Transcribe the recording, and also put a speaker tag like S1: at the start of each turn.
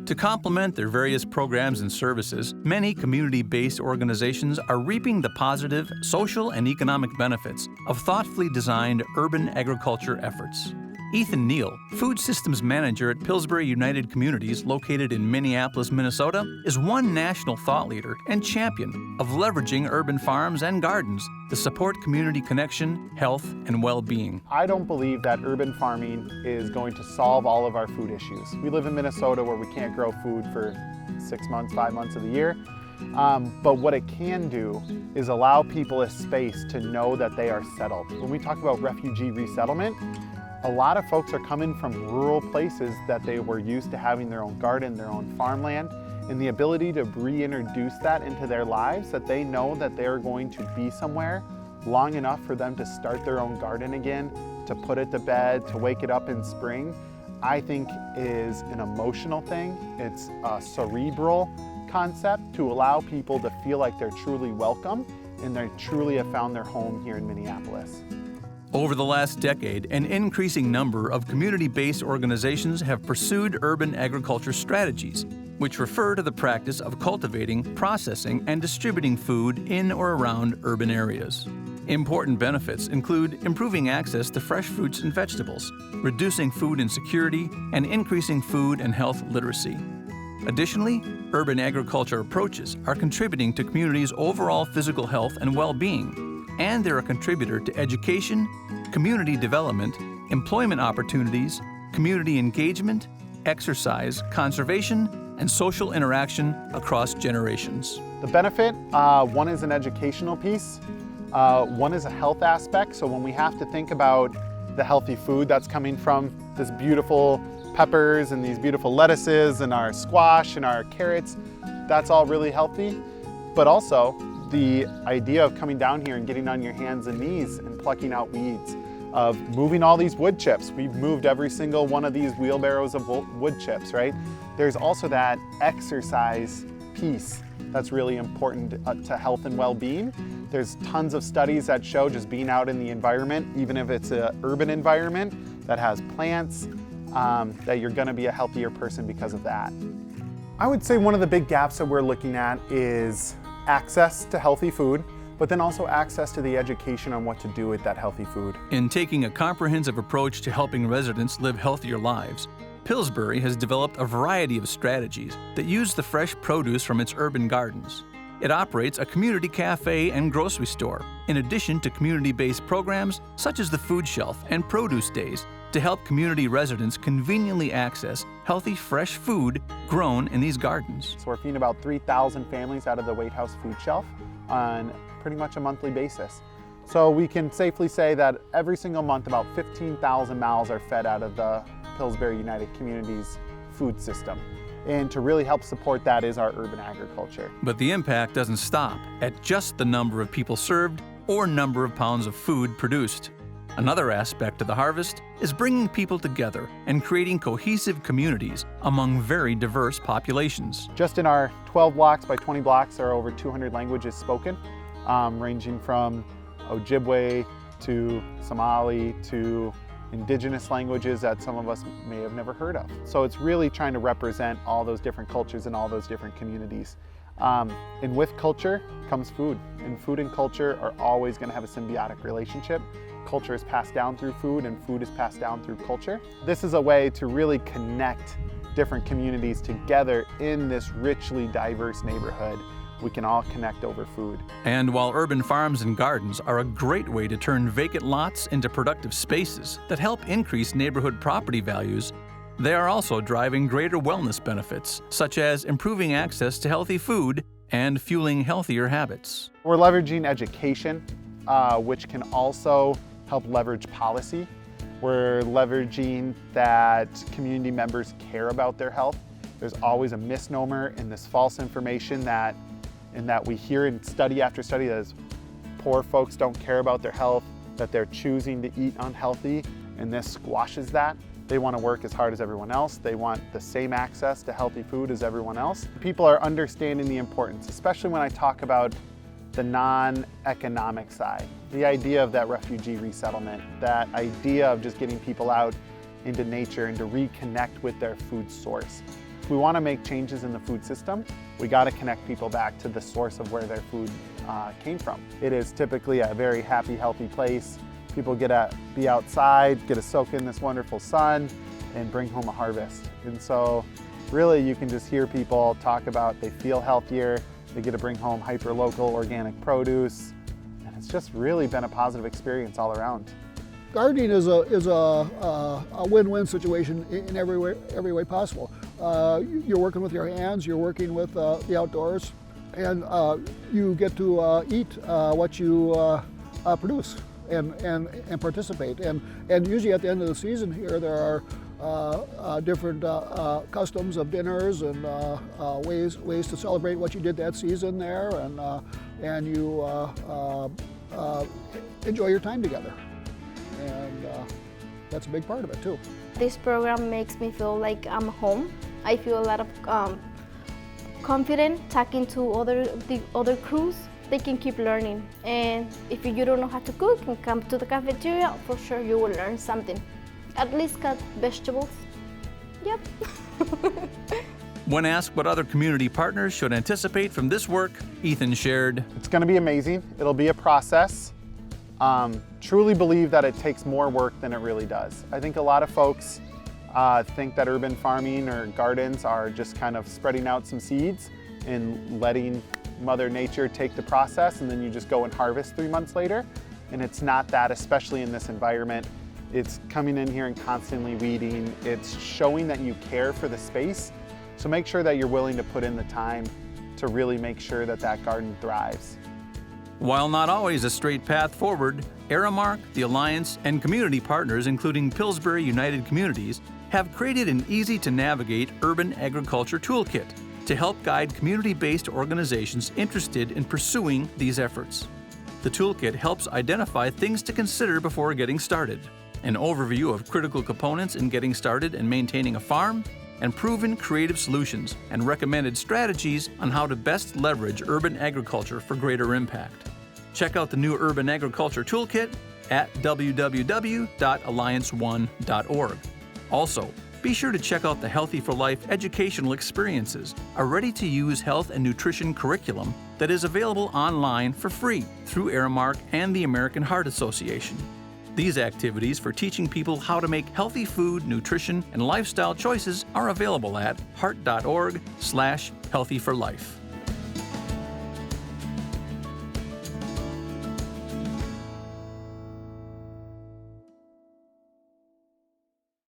S1: To complement their various programs and services, many community-based organizations are reaping the positive social and economic benefits of thoughtfully designed urban agriculture efforts. Ethan Neal, Food Systems Manager at Pillsbury United Communities located in Minneapolis, Minnesota, is one national thought leader and champion of leveraging urban farms and gardens to support community connection, health, and well-being.
S2: I don't believe that urban farming is going to solve all of our food issues. We live in Minnesota where we can't grow food for 6 months, 5 months of the year. But what it can do is allow people a space to know that they are settled. When we talk about refugee resettlement, a lot of folks are coming from rural places that they were used to having their own garden, their own farmland, and the ability to reintroduce that into their lives, that they know that they're going to be somewhere long enough for them to start their own garden again, to put it to bed, to wake it up in spring, I think is an emotional thing. It's a cerebral concept to allow people to feel like they're truly welcome and they truly have found their home here in Minneapolis.
S1: Over the last decade, an increasing number of community-based organizations have pursued urban agriculture strategies, which refer to the practice of cultivating, processing, and distributing food in or around urban areas. Important benefits include improving access to fresh fruits and vegetables, reducing food insecurity, and increasing food and health literacy. Additionally, urban agriculture approaches are contributing to communities' overall physical health and well-being, and they're a contributor to education, community development, employment opportunities, community engagement, exercise, conservation, and social interaction across generations.
S2: The benefit, one is an educational piece, one is a health aspect. So when we have to think about the healthy food that's coming from this beautiful peppers and these beautiful lettuces and our squash and our carrots, that's all really healthy. But also the idea of coming down here and getting on your hands and knees and plucking out weeds, of moving all these wood chips. We've moved every single one of these wheelbarrows of wood chips, right? There's also that exercise piece that's really important to health and well-being. There's tons of studies that show just being out in the environment, even if it's an urban environment that has plants, that you're gonna be a healthier person because of that. I would say one of the big gaps that we're looking at is access to healthy food, but then also access to the education on what to do with that healthy food.
S1: In taking a comprehensive approach to helping residents live healthier lives, Pillsbury has developed a variety of strategies that use the fresh produce from its urban gardens. It operates a community cafe and grocery store, in addition to community-based programs such as the Food Shelf and Produce Days to help community residents conveniently access healthy, fresh food grown in these gardens.
S2: So we're feeding about 3,000 families out of the White House Food Shelf on pretty much a monthly basis. So we can safely say that every single month about 15,000 mouths are fed out of the Pillsbury United Communities food system. And to really help support that is our urban agriculture.
S1: But the impact doesn't stop at just the number of people served or number of pounds of food produced. Another aspect of the harvest is bringing people together and creating cohesive communities among very diverse populations.
S2: Just in our 12 blocks by 20 blocks, there are over 200 languages spoken, ranging from Ojibwe to Somali to indigenous languages that some of us may have never heard of. So it's really trying to represent all those different cultures and all those different communities. And with culture comes food, and food and culture are always going to have a symbiotic relationship. Culture is passed down through food, and food is passed down through culture. This is a way to really connect different communities together in this richly diverse neighborhood. We can all connect over food.
S1: And while urban farms and gardens are a great way to turn vacant lots into productive spaces that help increase neighborhood property values, they are also driving greater wellness benefits, such as improving access to healthy food and fueling healthier habits.
S2: We're leveraging education, which can also help leverage policy. We're leveraging that community members care about their health. There's always a misnomer in this false information that we hear in study after study that is poor folks don't care about their health, that they're choosing to eat unhealthy, and this squashes that. They want to work as hard as everyone else. They want the same access to healthy food as everyone else. People are understanding the importance, especially when I talk about the non-economic side. The idea of that refugee resettlement, that idea of just getting people out into nature and to reconnect with their food source. If we want to make changes in the food system, we got to connect people back to the source of where their food came from. It is typically a very happy, healthy place. People get to be outside, get to soak in this wonderful sun, and bring home a harvest. And so really you can just hear people talk about they feel healthier, they get to bring home hyper-local organic produce, and it's just really been a positive experience all around.
S3: Gardening is a win-win situation in every way possible. You're working with your hands, you're working with the outdoors, and you get to eat what you produce and participate. And usually at the end of the season here, there are different customs of dinners and ways to celebrate what you did that season there, and you enjoy your time together. And that's a big part of it too.
S4: This program makes me feel like I'm home. I feel a lot of confident talking to the other crews. They can keep learning, and if you don't know how to cook and come to the cafeteria, for sure you will learn something. At least cut vegetables. Yep.
S1: When asked what other community partners should anticipate from this work, Ethan shared,
S2: "It's going to be amazing. It'll be a process. Truly believe that it takes more work than it really does. I think a lot of folks think that urban farming or gardens are just kind of spreading out some seeds and letting Mother Nature take the process, and then you just go and harvest 3 months later. And it's not that, especially in this environment. It's coming in here and constantly weeding. It's showing that you care for the space. So make sure that you're willing to put in the time to really make sure that that garden thrives."
S1: While not always a straight path forward, Aramark, the Alliance, and community partners including Pillsbury United Communities have created an easy-to-navigate urban agriculture toolkit to help guide community-based organizations interested in pursuing these efforts. The toolkit helps identify things to consider before getting started, an overview of critical components in getting started and maintaining a farm, and proven creative solutions and recommended strategies on how to best leverage urban agriculture for greater impact. Check out the new Urban Agriculture Toolkit at www.alliance1.org. Also, be sure to check out the Healthy for Life educational experiences, a ready-to-use health and nutrition curriculum that is available online for free through Aramark and the American Heart Association. These activities for teaching people how to make healthy food, nutrition, and lifestyle choices are available at heart.org/healthyforlife.